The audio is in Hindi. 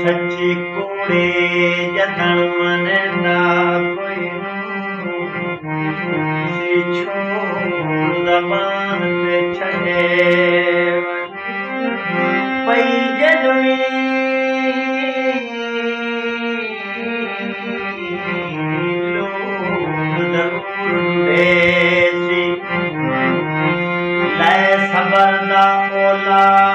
सच्ची कूड़े जतन मन ना कोई सीछो जबान ते छड़े पई जदमी लोग जरूर ढूंढे सी लै सबर दा ओला